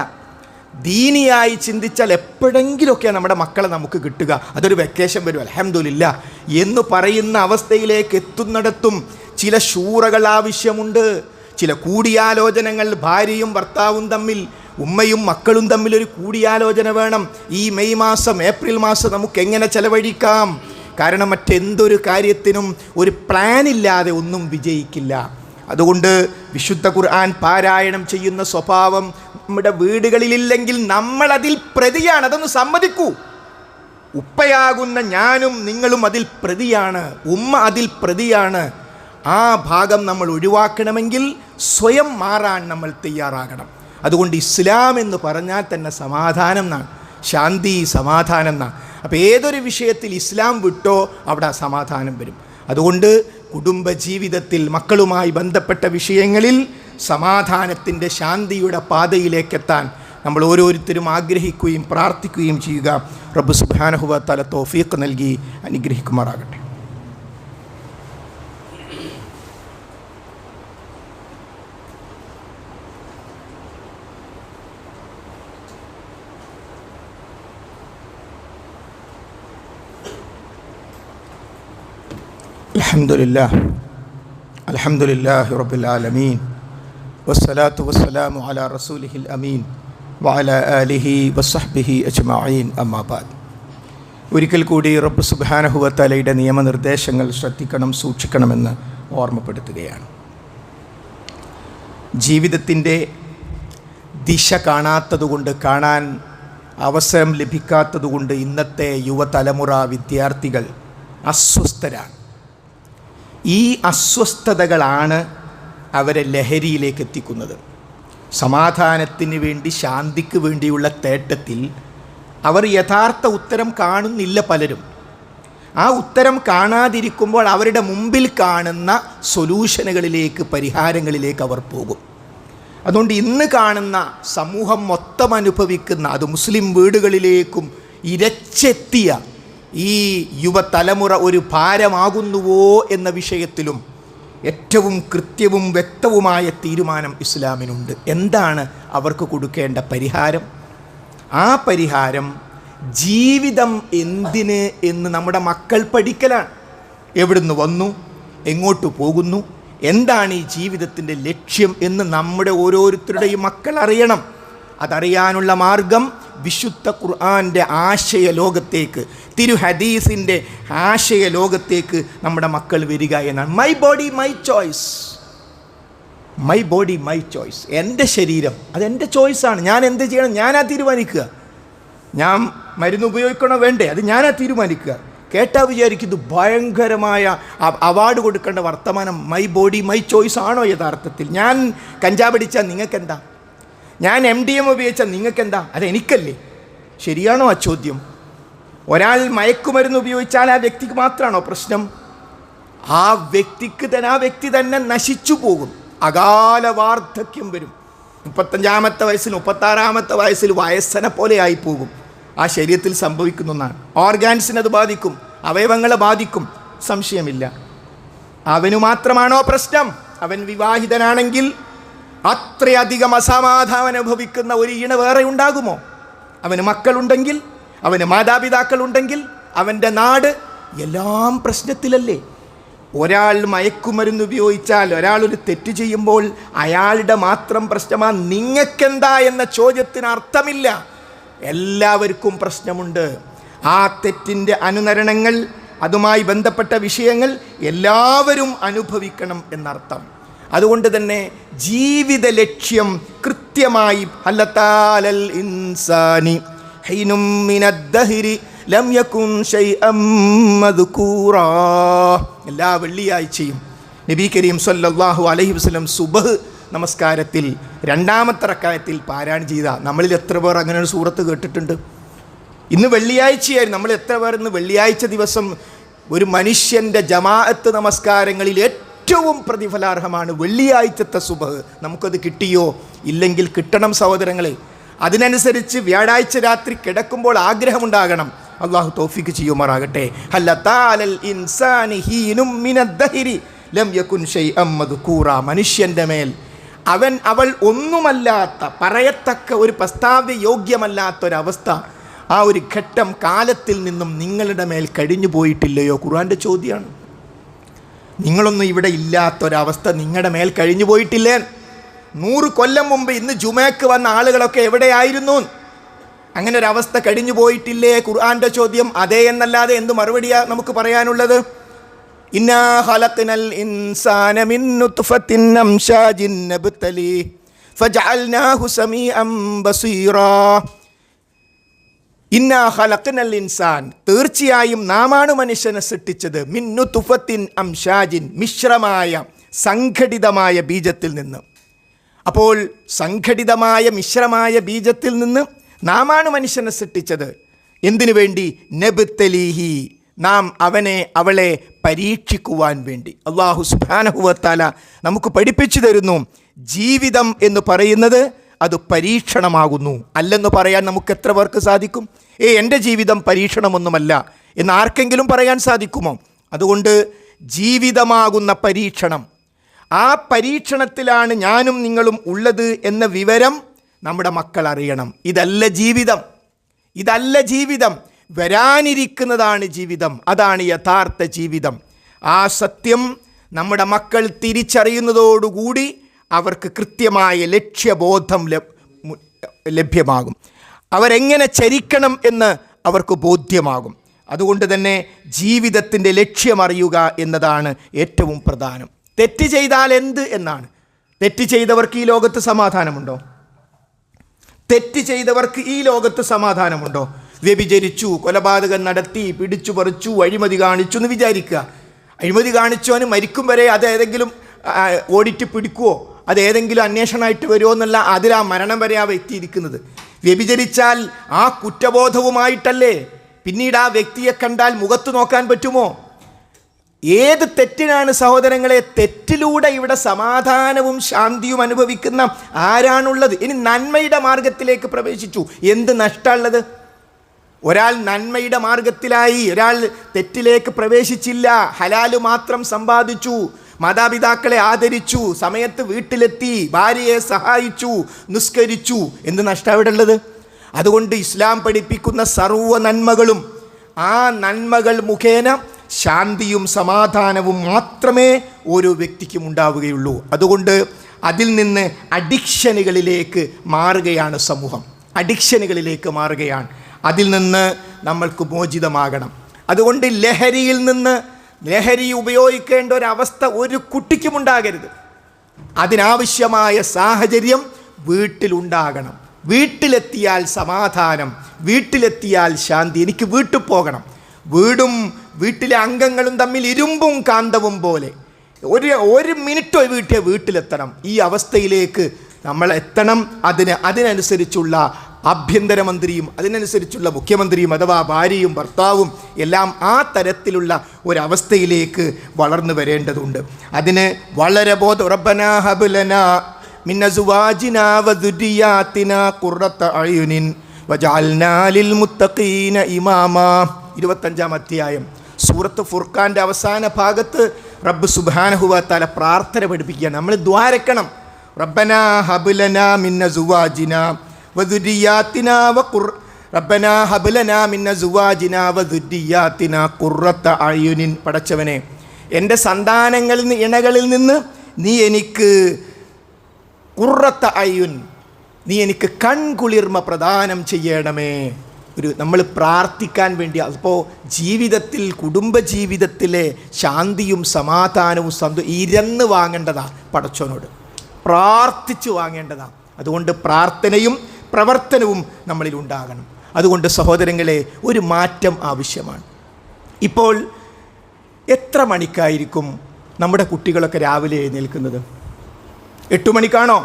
[SPEAKER 1] ദീനിയായി ചിന്തിച്ചാൽ എപ്പോഴെങ്കിലുമൊക്കെ നമ്മുടെ മക്കളെ നമുക്ക് കിട്ടുക. അതൊരു വെക്കേഷൻ വരും അൽഹംദുലില്ലാഹ് എന്ന് പറയുന്ന അവസ്ഥയിലേക്ക് എത്തുന്നിടത്തും ചില ശൂറകൾ ആവശ്യമുണ്ട്. ചില കൂടിയാലോചനകൾ, ഭാര്യയും ഭർത്താവും തമ്മിൽ, ഉമ്മയും മക്കളും തമ്മിലൊരു കൂടിയാലോചന വേണം. ഈ മെയ് മാസം, ഏപ്രിൽ മാസം നമുക്ക് എങ്ങനെ ചെലവഴിക്കാം? കാരണം മറ്റെന്തൊരു കാര്യത്തിനും ഒരു പ്ലാനില്ലാതെ ഒന്നും വിജയിക്കില്ല. അതുകൊണ്ട് വിശുദ്ധ ഖുർആൻ പാരായണം ചെയ്യുന്ന സ്വഭാവം നമ്മുടെ വീടുകളിലില്ലെങ്കിൽ നമ്മളതിൽ പ്രതിയാണ്. അതൊന്ന് സമ്മതിക്കൂ. ഉപ്പയാകുന്ന ഞാനും നിങ്ങളും അതിൽ പ്രതിയാണ്, ഉമ്മ അതിൽ പ്രതിയാണ്. ആ ഭാഗം നമ്മൾ ഒഴിവാക്കണമെങ്കിൽ സ്വയം മാറാൻ നമ്മൾ തയ്യാറാകണം. അതുകൊണ്ട് ഇസ്ലാം എന്ന് പറഞ്ഞാൽ തന്നെ സമാധാനം എന്നാണ്, ശാന്തി, സമാധാനം എന്നാണ്. അപ്പോൾ ഏതൊരു വിഷയത്തിൽ ഇസ്ലാം വിട്ടോ അവിടെ സമാധാനം വരും. അതുകൊണ്ട് കുടുംബജീവിതത്തിൽ മക്കളുമായി ബന്ധപ്പെട്ട വിഷയങ്ങളിൽ സമാധാനത്തിൻ്റെ, ശാന്തിയുടെ പാതയിലേക്കെത്താൻ നമ്മൾ ഓരോരുത്തരും ആഗ്രഹിക്കുകയും പ്രാർത്ഥിക്കുകയും ചെയ്യുക. റബ്ബ് സുബ്ഹാനഹു വ തആല തൗഫീഖ് നൽകി അനുഗ്രഹിക്കുമാറാകട്ടെ. അൽഹംദുലില്ലാഹി റബ്ബിൽ ആലമീൻ വസ്സലാത്തു വസ്സലാമു അലാ റസൂലിഹിൽ അമീൻ വഅലാ ആലിഹി വസ്സഹ്ബിഹി അജ്മഈൻ. അമ്മാ ബഅദ്. ഒരിക്കൽ കൂടി റബ്ബ് സുബ്ഹാനഹു വ തആലയുടെ നിയമനിർദ്ദേശങ്ങൾ ശ്രദ്ധിക്കണം, സൂക്ഷിക്കണമെന്ന് ഓർമ്മപ്പെടുത്തുകയാണ്. ജീവിതത്തിൻ്റെ ദിശ കാണാത്തതുകൊണ്ട്, കാണാൻ അവസരം ലഭിക്കാത്തതുകൊണ്ട് ഇന്നത്തെ യുവതലമുറ, വിദ്യാർത്ഥികൾ അസ്വസ്ഥരാണ്. ഈ അസ്വസ്ഥതകളാണ് അവരെ ലഹരിയിലേക്ക് എത്തിക്കുന്നത്. സമാധാനത്തിന് വേണ്ടി, ശാന്തിക്ക് വേണ്ടിയുള്ള തേട്ടത്തിൽ അവർ യഥാർത്ഥ ഉത്തരം കാണുന്നില്ല പലരും. ആ ഉത്തരം കാണാതിരിക്കുമ്പോൾ അവരുടെ മുമ്പിൽ കാണുന്ന സൊല്യൂഷനുകളിലേക്ക്, പരിഹാരങ്ങളിലേക്ക് അവർ പോകും. അതുകൊണ്ട് ഇന്ന് കാണുന്ന സമൂഹം മൊത്തം അനുഭവിക്കുന്ന, അത് മുസ്ലിം വീടുകളിലേക്കും ഇരച്ചെത്തിയ ഈ യുവതലമുറ ഒരു ഭാരമാകുന്നുവോ എന്ന വിഷയത്തിലും ഏറ്റവും കൃത്യവും വ്യക്തവുമായ തീരുമാനം ഇസ്ലാമിനുണ്ട്. എന്താണ് അവർക്ക് കൊടുക്കേണ്ട പരിഹാരം? ആ പരിഹാരം ജീവിതം എന്തിന് എന്ന് നമ്മുടെ മക്കൾ പഠിക്കലാണ്. എവിടുന്ന് വന്നു, എങ്ങോട്ട് പോകുന്നു, എന്താണ് ഈ ജീവിതത്തിൻ്റെ ലക്ഷ്യം എന്ന് നമ്മുടെ ഓരോരുത്തരുടെയും മക്കൾ അറിയണം. അതറിയാനുള്ള മാർഗം വിശുദ്ധ ഖുർആൻ്റെ ആശയ ലോകത്തേക്ക്, തിരു ഹദീസിൻ്റെ ആശയ ലോകത്തേക്ക് നമ്മുടെ മക്കൾ വരിക എന്നാണ്. My body my choice. My body my choice. എൻ്റെ ശരീരം അതെൻ്റെ ചോയ്സാണ്. ഞാൻ എന്ത് ചെയ്യണം ഞാനാ തീരുമാനിക്കുക. ഞാൻ മരുന്ന് ഉപയോഗിക്കണോ വേണ്ടേ അത് ഞാനാ തീരുമാനിക്കുക. കേട്ടാൽ വിചാരിക്കും ഇത് ഭയങ്കരമായ അവാർഡ് കൊടുക്കേണ്ട വർത്തമാനം. മൈ ബോഡി മൈ ചോയ്സ് ആണോ യഥാർത്ഥത്തിൽ? ഞാൻ കഞ്ചാവ് അടിച്ചാൽ നിങ്ങൾക്കെന്താ? ഞാൻ MDMA ഉപയോഗിച്ചാൽ നിങ്ങൾക്കെന്താ? അതെനിക്കല്ലേ? ശരിയാണോ ആ ചോദ്യം? ഒരാൾ മയക്കുമരുന്ന് ഉപയോഗിച്ചാൽ ആ വ്യക്തിക്ക് മാത്രമാണോ പ്രശ്നം? ആ വ്യക്തി തന്നെ നശിച്ചു പോകും. അകാല വാർദ്ധക്യം വരും. 35-ാമത്തെ വയസ്സിൽ 36-ാമത്തെ വയസ്സിൽ വയസ്സനെ പോലെ ആയിപ്പോകും. ആ ശരീരത്തിൽ സംഭവിക്കുന്ന ഒന്നാണ്. ഓർഗാൻസിനത് ബാധിക്കും, അവയവങ്ങളെ ബാധിക്കും, സംശയമില്ല. അവനു മാത്രമാണോ പ്രശ്നം? അവൻ വിവാഹിതനാണെങ്കിൽ അത്രയധികം അസമാധാനം അനുഭവിക്കുന്ന ഒരു ഇണ വേറെ ഉണ്ടാകുമോ? അവന് മക്കളുണ്ടെങ്കിൽ, അവന് മാതാപിതാക്കളുണ്ടെങ്കിൽ, അവൻ്റെ നാട് എല്ലാം പ്രശ്നത്തിലല്ലേ? ഒരാൾ മയക്കുമരുന്ന് ഉപയോഗിച്ചാൽ, ഒരാളൊരു തെറ്റ് ചെയ്യുമ്പോൾ അയാളുടെ മാത്രം പ്രശ്നമാണ് നിങ്ങൾക്കെന്താ എന്ന ചോദ്യത്തിന് അർത്ഥമില്ല. എല്ലാവർക്കും പ്രശ്നമുണ്ട്. ആ തെറ്റിൻ്റെ അനുനരണങ്ങൾ, അതുമായി ബന്ധപ്പെട്ട വിഷയങ്ങൾ എല്ലാവരും അനുഭവിക്കണം എന്നർത്ഥം. അതുകൊണ്ട് തന്നെ ജീവിത ലക്ഷ്യം കൃത്യമായി ഹല്ലത്താലൽ ഇൻസാനി ഹൈനും മിനദ്ദഹരി ലം യകുൻ ശൈഅം മദ്കൂറാ. എല്ലാ വെള്ളിയാഴ്ചയും നബി കരീം സല്ലല്ലാഹു അലൈഹി വസല്ലം സുബ്ഹ് നമസ്കാരത്തിൽ 2-ാമത്തെ റക്അത്തിൽ പാരായണം ചെയ്ത നമ്മളിൽ എത്ര പേർ അങ്ങനെ ഒരു സൂറത്ത് കേട്ടിട്ടുണ്ട്? ഇന്ന് വെള്ളിയാഴ്ചയായിരുന്നു. നമ്മൾ എത്ര പേർ ഇന്ന് വെള്ളിയാഴ്ച ദിവസം ഒരു മനുഷ്യൻ്റെ ജമാഅത്ത് നമസ്കാരങ്ങളിൽ ഏറ്റവും പ്രതിഫലാർഹമാണ് വെള്ളിയാഴ്ചത്തെ സുബ്ഹ്. നമുക്കത് കിട്ടിയോ? ഇല്ലെങ്കിൽ കിട്ടണം സഹോദരങ്ങളെ. അതിനനുസരിച്ച് വ്യാഴാഴ്ച രാത്രി കിടക്കുമ്പോൾ ആഗ്രഹമുണ്ടാകണം. അള്ളാഹു തൗഫീഖ് ചെയ്യുമാറാകട്ടെ. ഹല്ലത്താലൽ ഇൻസാനി ഹീനും മിനദ്ദഹരി ലം യകുൻ ശൈഅം മദ്കൂറാ. മനുഷ്യൻ്റെ മേൽ അവൾ ഒന്നുമല്ലാത്ത, പറയത്തക്ക ഒരു പ്രസ്താവ്യ യോഗ്യമല്ലാത്തൊരവസ്ഥ, ആ ഒരു ഘട്ടം കാലത്തിൽ നിന്നും നിങ്ങളുടെ മേൽ കഴിഞ്ഞു പോയിട്ടില്ലയോ? ഖുർആൻ്റെ ചോദ്യമാണ്. നിങ്ങളൊന്നും ഇവിടെ ഇല്ലാത്തൊരവസ്ഥ നിങ്ങളുടെ മേൽ കഴിഞ്ഞു പോയിട്ടില്ലേ? 100 കൊല്ലം മുമ്പ് ഇന്ന് ജുമയ്ക്ക് വന്ന ആളുകളൊക്കെ എവിടെയായിരുന്നു? അങ്ങനെ ഒരവസ്ഥ കഴിഞ്ഞു പോയിട്ടില്ലേ? ഖുർആൻ്റെ ചോദ്യം. അതേ എന്നല്ലാതെ എന്ത് മറുപടിയാണ് നമുക്ക് പറയാനുള്ളത്? ഇന്നാ ഖലഖ്നൽ ഇൻസാന മിൻ നുത്ഫത്തിൻ അംശാജിൻ നബ്തലി ഫജഅൽനാഹു സമീഅൻ ബസീറാ. ഇന്നാ ഖലഖ്നൽ ഇൻസാൻ, തീർച്ചയായും നാമാണ് മനുഷ്യനെ സൃഷ്ടിച്ചത്. മിൻ നുത്ഫത്തിൻ അംശാജിൻ, മിശ്രമായ സംഘടിതമായ ബീജത്തിൽ നിന്ന്. അപ്പോൾ സംഘടിതമായ മിശ്രമായ ബീജത്തിൽ നിന്ന് നാമാണ് മനുഷ്യനെ സൃഷ്ടിച്ചത്. എന്തിനു വേണ്ടി? നബ്തലീഹി, നാം അവളെ പരീക്ഷിക്കുവാൻ വേണ്ടി. അല്ലാഹു സുബ്ഹാനഹു വ തആല നമുക്ക് പഠിപ്പിച്ചു തരുന്നു, ജീവിതം എന്ന് പറയുന്നത് അത് പരീക്ഷണമാകുന്നു. അല്ലെന്ന് പറയാൻ നമുക്ക് എത്ര പേർക്ക് സാധിക്കും? എൻ്റെ ജീവിതം പരീക്ഷണമൊന്നുമല്ല എന്ന് ആർക്കെങ്കിലും പറയാൻ സാധിക്കുമോ? അതുകൊണ്ട് ജീവിതമാകുന്ന പരീക്ഷണം, ആ പരീക്ഷണത്തിലാണ് ഞാനും നിങ്ങളും ഉള്ളത് എന്ന വിവരം നമ്മുടെ മക്കൾ അറിയണം. ഇതല്ല ജീവിതം, വരാനിരിക്കുന്നതാണ് ജീവിതം. അതാണ് യഥാർത്ഥ ജീവിതം. ആ സത്യം നമ്മുടെ മക്കൾ തിരിച്ചറിയുന്നതോടുകൂടി അവർക്ക് കൃത്യമായ ലക്ഷ്യബോധം ലഭ്യമാകും. അവരെങ്ങനെ ചരിക്കണം എന്ന് അവർക്ക് ബോധ്യമാകും. അതുകൊണ്ട് തന്നെ ജീവിതത്തിൻ്റെ ലക്ഷ്യമറിയുക എന്നതാണ് ഏറ്റവും പ്രധാനം. തെറ്റ് ചെയ്താൽ എന്ത് എന്നാണ്. തെറ്റ് ചെയ്തവർക്ക് ഈ ലോകത്ത് സമാധാനമുണ്ടോ? തെറ്റ് ചെയ്തവർക്ക് ഈ ലോകത്ത് സമാധാനമുണ്ടോ? വ്യഭിചരിച്ചു, കൊലപാതകം നടത്തി, പിടിച്ചു പറിച്ചു, അഴിമതി കാണിച്ചു എന്ന് വിചാരിക്കുക. അഴിമതി കാണിച്ചവന് മരിക്കും വരെ അതേതെങ്കിലും ഓഡിറ്റ് പിടിക്കുമോ? അതേതെങ്കിലും അന്വേഷണമായിട്ട് വരുമോ എന്നല്ല, അതിലാ മരണം വരെ ആ വ്യക്തി ഇരിക്കുന്നത്. വ്യഭിചരിച്ചാൽ ആ കുറ്റബോധവുമായിട്ടല്ലേ പിന്നീട് ആ വ്യക്തിയെ കണ്ടാൽ മുഖത്ത് നോക്കാൻ പറ്റുമോ? ഏത് തെറ്റിനാണ് സഹോദരങ്ങളെ? തെറ്റിലൂടെ ഇവിടെ സമാധാനവും ശാന്തിയും അനുഭവിക്കുന്ന ആരാണുള്ളത്? ഇനി നന്മയുടെ മാർഗത്തിലേക്ക് പ്രവേശിച്ചു, എന്ത് നഷ്ടമുള്ളത്? ഒരാൾ നന്മയുടെ മാർഗത്തിലായി, ഒരാൾ തെറ്റിലേക്ക് പ്രവേശിച്ചില്ല, ഹലാല് മാത്രം സമ്പാദിച്ചു, മാതാപിതാക്കളെ ആദരിച്ചു, സമയത്ത് വീട്ടിലെത്തി, ഭാര്യയെ സഹായിച്ചു, നിസ്കരിച്ചു, എന്ത് നഷ്ടം അവിടെ ഉള്ളത്? അതുകൊണ്ട് ഇസ്ലാം പഠിപ്പിക്കുന്ന സർവ്വ നന്മകളും, ആ നന്മകൾ മുഖേന ശാന്തിയും സമാധാനവും മാത്രമേ ഓരോ വ്യക്തിക്കും ഉണ്ടാവുകയുള്ളൂ. അതുകൊണ്ട് അതിൽ നിന്ന് അഡിക്ഷനുകളിലേക്ക് മാറുകയാണ് സമൂഹം, അഡിക്ഷനുകളിലേക്ക് മാറുകയാണ്. അതിൽ നിന്ന് നമ്മൾക്ക് മോചിതമാകണം. അതുകൊണ്ട് ലഹരി ഉപയോഗിക്കേണ്ട ഒരവസ്ഥ ഒരു കുട്ടിക്കും ഉണ്ടാകരുത്. അതിനാവശ്യമായ സാഹചര്യം വീട്ടിലുണ്ടാകണം. വീട്ടിലെത്തിയാൽ സമാധാനം, വീട്ടിലെത്തിയാൽ ശാന്തി. എനിക്ക് വീട്ടിൽ പോകണം. വീടും വീട്ടിലെ അംഗങ്ങളും തമ്മിൽ ഇരുമ്പും കാന്തവും പോലെ. ഒരു മിനിറ്റോ വീട്ടിലെത്തണം. ഈ അവസ്ഥയിലേക്ക് നമ്മൾ എത്തണം. അതിനനുസരിച്ചുള്ള ആഭ്യന്തരമന്ത്രിയും അതിനനുസരിച്ചുള്ള മുഖ്യമന്ത്രിയും അഥവാ ഭാര്യയും ഭർത്താവും എല്ലാം ആ തരത്തിലുള്ള ഒരവസ്ഥയിലേക്ക് വളർന്നു വരേണ്ടതുണ്ട്. അതിന് വളരെ റബ്ബനാ ഹബ് ലനാ മിൻ അസ്വാജിനാ വദുരിയാതിനാ ഖുർറത അയുനിൻ വജഅൽനാ ലിൽ മുത്തഖീന ഇമാമാ. 25-ാം അധ്യായം സൂറത്ത് ഫുർഖാൻ്റെ അവസാന ഭാഗത്ത് റബ്ബ് സുബ്ഹാനഹു വ തആല പ്രാർത്ഥന പഠിപ്പിക്കുകയാണ്. നമ്മൾ ദ്വാരക്കണം. റബ്ബനാ ഹബ് ലനാ മിൻ അസ്വാജിനാ വദുരിയാതിനാ റബ്ബനാ ഹബ് ലനാ മിൻ അസ്വാജിനാ വദുരിയാതിനാ ഖുർറത അയുനിൻ. പടച്ചവനെ, എൻ്റെ സന്താനങ്ങളിൽ നിന്ന്, ഇണകളിൽ നിന്ന് നീ എനിക്ക് ഖുർറത അയുൻ, നീ എനിക്ക് കൺകുളിർമ പ്രദാനം ചെയ്യണമേ. നമ്മൾ പ്രാർത്ഥിക്കാൻ വേണ്ടി. അപ്പോൾ ജീവിതത്തിൽ, കുടുംബജീവിതത്തിലെ ശാന്തിയും സമാധാനവും ഇരന്ന് വാങ്ങേണ്ടതാണ്. പടച്ചോനോട് പ്രാർത്ഥിച്ച് വാങ്ങേണ്ടതാണ്. അതുകൊണ്ട് പ്രാർത്ഥനയും പ്രവർത്തനവും നമ്മളിൽ ഉണ്ടാകണം. അതുകൊണ്ട് സഹോദരങ്ങളെ, ഒരു മാറ്റം ആവശ്യമാണ്. ഇപ്പോൾ എത്ര മണിക്കായിരിക്കും നമ്മുടെ കുട്ടികളൊക്കെ രാവിലെ എഴുന്നേൽക്കുന്നത്? 8 മണിക്കാണോ?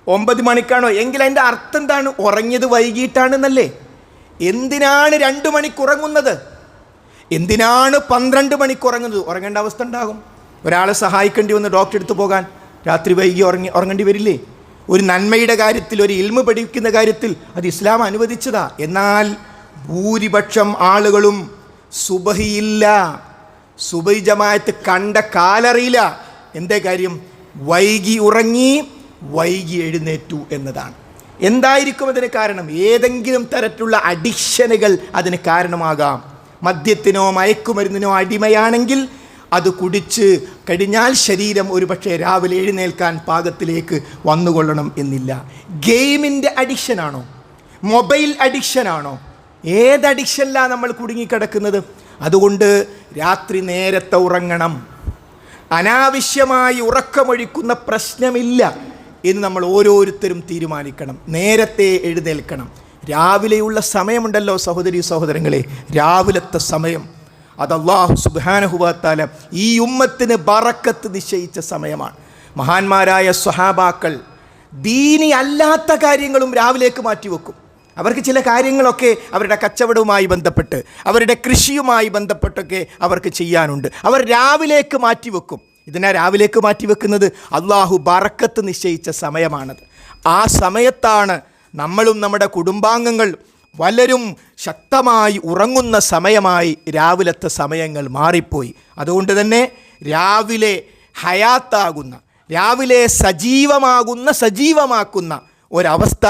[SPEAKER 1] 9 മണിക്കാണോ? എങ്കിൽ അതിൻ്റെ അർത്ഥം എന്താണ്? ഉറങ്ങിയത് വൈകിട്ടാണെന്നല്ലേ? എന്തിനാണ് 2 മണിക്ക് ഉറങ്ങുന്നത്? എന്തിനാണ് 12 മണിക്ക് ഉറങ്ങുന്നത്? ഉറങ്ങേണ്ട അവസ്ഥ ഉണ്ടാകും. ഒരാളെ സഹായിക്കേണ്ടി വന്ന് ഡോക്ടറെ അടുത്ത് പോകാൻ രാത്രി വൈകി ഉറങ്ങേണ്ടി വരില്ലേ? ഒരു നന്മയുടെ കാര്യത്തിൽ, ഒരു ഇൽമ പഠിക്കുന്ന കാര്യത്തിൽ അത് ഇസ്ലാം അനുവദിച്ചതാ. എന്നാൽ ഭൂരിപക്ഷം ആളുകളും സുബഹിയില്ല, സുബഹി ജമാഅത്ത് കണ്ട കാലറിയില്ല. എന്തേ കാര്യം? വൈകി ഉറങ്ങി വൈകി എഴുന്നേറ്റു എന്നതാണ്. എന്തായിരിക്കും അതിന് കാരണം? ഏതെങ്കിലും തരത്തിലുള്ള അഡിക്ഷനുകൾ അതിന് കാരണമാകാം. മദ്യത്തിനോ മയക്കുമരുന്നിനോ അടിമയാണെങ്കിൽ അത് കുടിച്ച് കഴിഞ്ഞാൽ ശരീരം ഒരുപക്ഷെ രാവിലെ എഴുന്നേൽക്കാൻ പാകത്തിലേക്ക് വന്നുകൊള്ളണം എന്നില്ല. ഗെയിമിൻ്റെ അഡിക്ഷനാണോ? മൊബൈൽ അഡിക്ഷനാണോ? ഏത് അഡിക്ഷനിലാണ് നമ്മൾ കുടുങ്ങിക്കിടക്കുന്നത്? അതുകൊണ്ട് രാത്രി നേരത്തെ ഉറങ്ങണം. അനാവശ്യമായി ഉറക്കമൊഴിക്കുന്ന പ്രശ്നമില്ല എന്ന് നമ്മൾ ഓരോരുത്തരും തീരുമാനിക്കണം. നേരത്തെ എഴുന്നേൽക്കണം. രാവിലെയുള്ള സമയമുണ്ടല്ലോ സഹോദരീ സഹോദരങ്ങളെ, രാവിലത്തെ സമയം അത് അല്ലാഹു സുബ്ഹാനഹു വ തആല ഈ ഉമ്മത്തിന് ബറക്കത്ത് നിശ്ചയിച്ച സമയമാണ്. മഹാന്മാരായ സ്വഹാബാക്കൾ ദീനി അല്ലാത്ത കാര്യങ്ങളും രാവിലേക്ക് മാറ്റിവെക്കും. അവർക്ക് ചില കാര്യങ്ങളൊക്കെ അവരുടെ കച്ചവടവുമായി ബന്ധപ്പെട്ട്, അവരുടെ കൃഷിയുമായി ബന്ധപ്പെട്ടൊക്കെ അവർക്ക് ചെയ്യാനുണ്ട്. അവർ രാവിലേക്ക് മാറ്റിവെക്കും. ഇതിനാ രാവിലേക്ക് മാറ്റിവെക്കുന്നത്? അള്ളാഹു ബറക്കത്ത് നിശ്ചയിച്ച സമയമാണത്. ആ സമയത്താണ് നമ്മളും നമ്മുടെ കുടുംബാംഗങ്ങൾ പലരും ശക്തമായി ഉറങ്ങുന്ന സമയമായി രാവിലത്തെ സമയങ്ങൾ മാറിപ്പോയി. അതുകൊണ്ട് തന്നെ രാവിലെ ഹയാത്താകുന്ന, രാവിലെ സജീവമാക്കുന്ന ഒരവസ്ഥ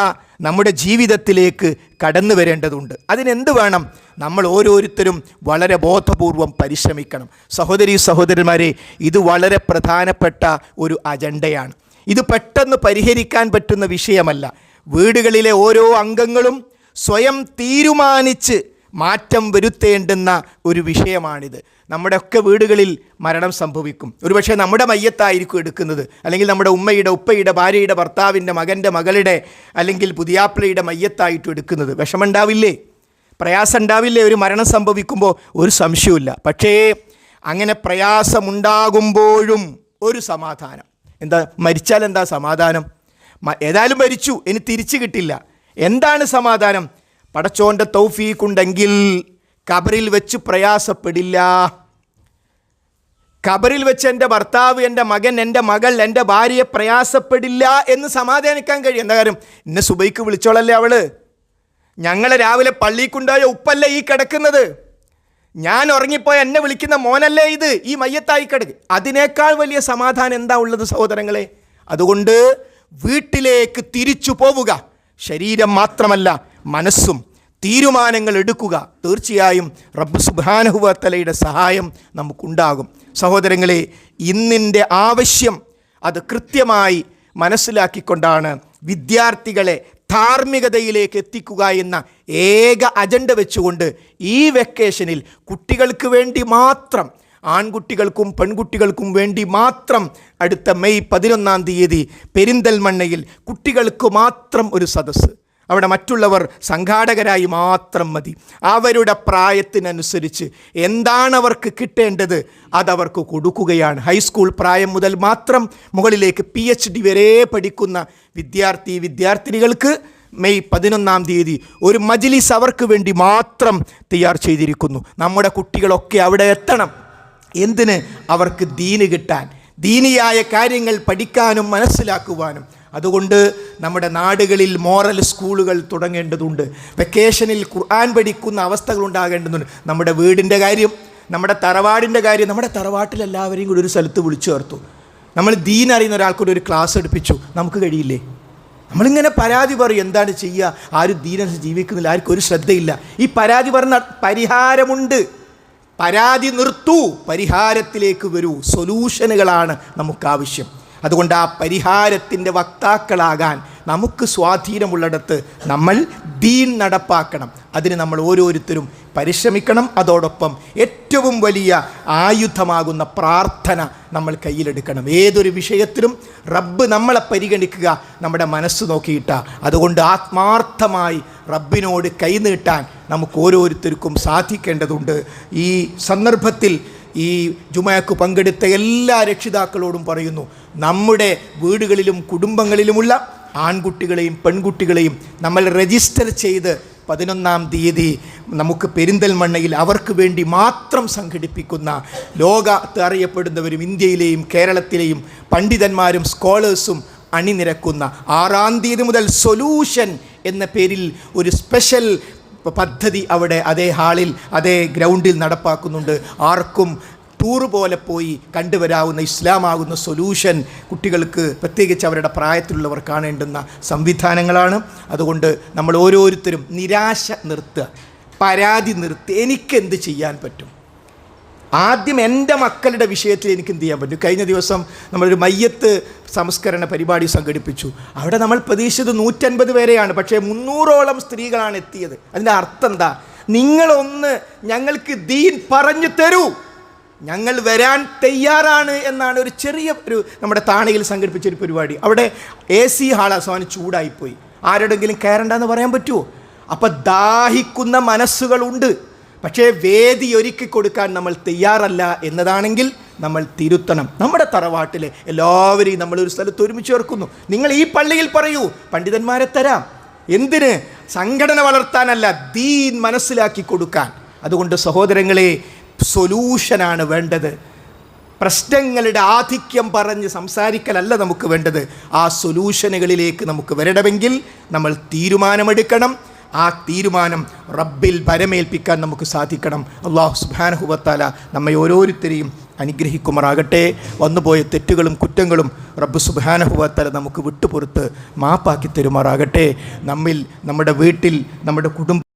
[SPEAKER 1] നമ്മുടെ ജീവിതത്തിലേക്ക് കടന്നു വരേണ്ടതുണ്ട്. അതിനെന്ത് വേണം? നമ്മൾ ഓരോരുത്തരും വളരെ ബോധപൂർവം പരിശ്രമിക്കണം. സഹോദരീ സഹോദരന്മാരെ, ഇത് വളരെ പ്രധാനപ്പെട്ട ഒരു അജണ്ടയാണ്. ഇത് പെട്ടെന്ന് പരിഹരിക്കാൻ പറ്റുന്ന വിഷയമല്ല. വീടുകളിലെ ഓരോ അംഗങ്ങളും സ്വയം തീരുമാനിച്ച് മാറ്റം വരുത്തേണ്ടുന്ന ഒരു വിഷയമാണിത്. നമ്മുടെയൊക്കെ വീടുകളിൽ മരണം സംഭവിക്കും. ഒരുപക്ഷെ നമ്മുടെ മയ്യത്തായിരിക്കും എടുക്കുന്നത്, അല്ലെങ്കിൽ നമ്മുടെ ഉമ്മയുടെ, ഉപ്പയുടെ, ഭാര്യയുടെ, ഭർത്താവിൻ്റെ, മകൻ്റെ, മകളുടെ, അല്ലെങ്കിൽ പുതിയാപ്പിളയുടെ മയ്യത്തായിട്ടും എടുക്കുന്നത്. വിഷമമുണ്ടാവില്ലേ? പ്രയാസം ഉണ്ടാവില്ലേ ഒരു മരണം സംഭവിക്കുമ്പോൾ? ഒരു സംശയമില്ല. പക്ഷേ അങ്ങനെ പ്രയാസമുണ്ടാകുമ്പോഴും ഒരു സമാധാനം. എന്താ? മരിച്ചാൽ എന്താ സമാധാനം? ഏതായാലും മരിച്ചു, ഇനി തിരിച്ചു കിട്ടില്ല. എന്താണ് സമാധാനം? പടച്ചോൻ്റെ തൗഫീഖുണ്ടെങ്കിൽ ഖബറിൽ വെച്ച് പ്രയാസപ്പെടില്ല. ഖബറിൽ വെച്ച് എൻ്റെ ഭർത്താവ്, എൻ്റെ മകൻ, എൻ്റെ മകൾ, എൻ്റെ ഭാര്യയെ പ്രയാസപ്പെടില്ല എന്ന് സമാധാനിക്കാൻ കഴിയും. എന്താ കാര്യം? എന്നെ സുബൈക്ക് വിളിച്ചോളല്ലേ അവള്. ഞങ്ങളെ രാവിലെ പള്ളിയിൽ കൊണ്ടുപോയ ഉപ്പല്ലേ ഈ കിടക്കുന്നത്. ഞാൻ ഉറങ്ങിപ്പോയ എന്നെ വിളിക്കുന്ന മോനല്ലേ ഇത്, ഈ മയ്യത്തായി കിടക്ക്. അതിനേക്കാൾ വലിയ സമാധാനം എന്താ ഉള്ളത് സഹോദരങ്ങളെ? അതുകൊണ്ട് വീട്ടിലേക്ക് തിരിച്ചു പോവുക. ശരീരം മാത്രമല്ല, മനസ്സും തീരുമാനങ്ങൾ എടുക്കുക. തീർച്ചയായും റബ്ബ് സുബ്ഹാനഹു വ തആലയുടെ സഹായം നമുക്കുണ്ടാകും. സഹോദരങ്ങളെ, ഇന്നിൻ്റെ ആവശ്യം അത് കൃത്യമായി മനസ്സിലാക്കിക്കൊണ്ടാണ് വിദ്യാർത്ഥികളെ ധാർമ്മികതയിലേക്ക് എത്തിക്കുക എന്ന ഏക അജണ്ട വെച്ചുകൊണ്ട് ഈ വെക്കേഷനിൽ കുട്ടികൾക്ക് വേണ്ടി മാത്രം ആൺകുട്ടികൾക്കും പെൺകുട്ടികൾക്കും വേണ്ടി മാത്രം അടുത്ത മെയ് 11 പെരിന്തൽമണ്ണയിൽ കുട്ടികൾക്ക് മാത്രം ഒരു സദസ്സ്. അവിടെ മറ്റുള്ളവർ സംഘാടകരായി മാത്രം മതി. അവരുടെ പ്രായത്തിനനുസരിച്ച് എന്താണ് അവർക്ക് കിട്ടേണ്ടത് അതവർക്ക് കൊടുക്കുകയാണ്. ഹൈസ്കൂൾ പ്രായം മുതൽ മാത്രം മുകളിലേക്ക് PhD വരെ പഠിക്കുന്ന വിദ്യാർത്ഥിനികൾക്ക് മെയ് 11 ഒരു മജ്ലിസ് അവർക്ക് വേണ്ടി മാത്രം തയ്യാർ ചെയ്തിരിക്കുന്നു. നമ്മുടെ കുട്ടികളൊക്കെ അവിടെ എത്തണം. എന്തിന്? അവർക്ക് ദീന് കിട്ടാൻ, ദീനിയായ കാര്യങ്ങൾ പഠിക്കാനും മനസ്സിലാക്കുവാനും. അതുകൊണ്ട് നമ്മുടെ നാടുകളിൽ മോറൽ സ്കൂളുകൾ തുടങ്ങേണ്ടതുണ്ട്. വെക്കേഷനിൽ ഖുർആൻ പഠിക്കുന്ന അവസ്ഥകൾ ഉണ്ടാകേണ്ടതുണ്ട്. നമ്മുടെ വീടിൻ്റെ കാര്യം, നമ്മുടെ തറവാടിൻ്റെ കാര്യം, നമ്മുടെ തറവാട്ടിൽ എല്ലാവരെയും കൂടി ഒരു സ്ഥലത്ത് വിളിച്ചു ചേർത്തു. നമ്മൾ ദീൻ അറിയുന്ന ഒരാൾക്കൂടി ഒരു ക്ലാസ് എടുപ്പിച്ചു. നമുക്ക് കഴിയില്ലേ? നമ്മളിങ്ങനെ പരാതി പറയും, എന്താണ് ചെയ്യുക, ആരും ദീനനുസരിച്ച് ജീവിക്കുന്നില്ല, ആർക്കും ഒരു ശ്രദ്ധയില്ല. ഈ പരാതി പറഞ്ഞ പരിഹാരമുണ്ട്. പരാതി നിർത്തൂ, പരിഹാരത്തിലേക്ക് വരൂ. സൊല്യൂഷനുകളാണ് നമുക്കാവശ്യം. അതുകൊണ്ട് ആ പരിഹാരത്തിൻ്റെ വക്താക്കളാകാൻ നമുക്ക് സ്വാധീനമുള്ളിടത്ത് നമ്മൾ ദീൻ നടപ്പാക്കണം. അതിന് നമ്മൾ ഓരോരുത്തരും പരിശ്രമിക്കണം. അതോടൊപ്പം ഏറ്റവും വലിയ ആയുധമാകുന്ന പ്രാർത്ഥന നമ്മൾ കയ്യിലെടുക്കണം. ഏതൊരു വിഷയത്തിലും റബ്ബ് നമ്മളെ പരിഗണിക്കുക നമ്മുടെ മനസ്സ് നോക്കിയിട്ടാണ്. അതുകൊണ്ട് ആത്മാർത്ഥമായി റബ്ബിനോട് കൈനീട്ടാൻ നമുക്ക് ഓരോരുത്തർക്കും സാധിക്കേണ്ടതുണ്ട്. ഈ സന്ദർഭത്തിൽ ഈ ജുമഅക്ക് പങ്കെടുത്ത എല്ലാ രക്ഷിതാക്കളോടും പറയുന്നു, നമ്മുടെ വീടുകളിലും കുടുംബങ്ങളിലുമുള്ള ആൺകുട്ടികളെയും പെൺകുട്ടികളെയും നമ്മൾ രജിസ്റ്റർ ചെയ്ത് 11 നമുക്ക് പെരിന്തൽമണ്ണയിൽ അവർക്ക് വേണ്ടി മാത്രം സംഘടിപ്പിക്കുന്ന, ലോകത്ത് അറിയപ്പെടുന്നവരും ഇന്ത്യയിലെയും കേരളത്തിലെയും പണ്ഡിതന്മാരും സ്കോളേഴ്സും അണിനിരക്കുന്ന 6 മുതൽ സൊല്യൂഷൻ എന്ന പേരിൽ ഒരു സ്പെഷ്യൽ പദ്ധതി അവിടെ അതേ ഹാളിൽ അതേ ഗ്രൗണ്ടിൽ നടപ്പാക്കുന്നുണ്ട്. ആർക്കും ടൂർ പോലെ പോയി കണ്ടുവരാവുന്ന ഇസ്ലാമാകുന്ന സൊല്യൂഷൻ കുട്ടികൾക്ക്, പ്രത്യേകിച്ച് അവരുടെ പ്രായത്തിലുള്ളവർ കാണേണ്ടുന്ന സംവിധാനങ്ങളാണ്. അതുകൊണ്ട് നമ്മൾ ഓരോരുത്തരും നിരാശ നിർത്തുക, പരാതി നിർത്തി. എനിക്കെന്ത് ചെയ്യാൻ പറ്റും? ആദ്യം എൻ്റെ മക്കളുടെ വിഷയത്തിൽ എനിക്ക് എന്ത് ചെയ്യാൻ പറ്റും? കഴിഞ്ഞ ദിവസം നമ്മളൊരു മയ്യത്ത് സംസ്കരണ പരിപാടി സംഘടിപ്പിച്ചു. അവിടെ നമ്മൾ പ്രതീക്ഷിച്ചത് 150 പേരെയാണ്. പക്ഷേ 300ഓളം സ്ത്രീകളാണ് എത്തിയത്. അതിൻ്റെ അർത്ഥം എന്താ? നിങ്ങളൊന്ന് ഞങ്ങൾക്ക് ദീൻ പറഞ്ഞു തരൂ, ഞങ്ങൾ വരാൻ തയ്യാറാണ് എന്നാണ്. ഒരു ചെറിയ നമ്മുടെ താണയിൽ സംഘടിപ്പിച്ചൊരു പരിപാടി. അവിടെ AC ഹാൾ അവസാനം ചൂടായിപ്പോയി. ആരോടെങ്കിലും കയറണ്ടെന്ന് പറയാൻ പറ്റുമോ? അപ്പം ദാഹിക്കുന്ന മനസ്സുകളുണ്ട്. പക്ഷേ വേദി ഒരുക്കി കൊടുക്കാൻ നമ്മൾ തയ്യാറല്ല എന്നതാണെങ്കിൽ നമ്മൾ തിരുത്തണം. നമ്മുടെ തറവാട്ടിലെ എല്ലാവരെയും നമ്മളൊരു സ്ഥലത്ത് ഒരുമിച്ച് ചേർക്കുന്നു. നിങ്ങൾ ഈ പള്ളിയിൽ പറയൂ, പണ്ഡിതന്മാരെ തരാം. എന്തിന്? സംഘടന വളർത്താനല്ല, ദീൻ മനസ്സിലാക്കി കൊടുക്കാൻ. അതുകൊണ്ട് സഹോദരങ്ങളെ, സൊല്യൂഷനാണ് വേണ്ടത്. പ്രശ്നങ്ങളുടെ ആധിക്യം പറഞ്ഞ് സംസാരിക്കലല്ല നമുക്ക് വേണ്ടത്. ആ സൊല്യൂഷനുകളിലേക്ക് നമുക്ക് വരണമെങ്കിൽ നമ്മൾ തീരുമാനമെടുക്കണം. ആ തീരുമാനം റബ്ബിൽ ഭരമേൽപ്പിക്കാൻ നമുക്ക് സാധിക്കണം. അല്ലാഹു സുബ്ഹാനഹു വ തആല നമ്മെ ഓരോരുത്തരെയും അനുഗ്രഹിക്കുമാറാകട്ടെ. വന്നുപോയ തെറ്റുകളും കുറ്റങ്ങളും റബ്ബ് സുബ്ഹാനഹു വ തആല നമുക്ക് വിട്ടുപുറത്ത് മാപ്പാക്കി തരുമാറാകട്ടെ. നമ്മിൽ, നമ്മുടെ വീട്ടിൽ, നമ്മുടെ കുടുംബം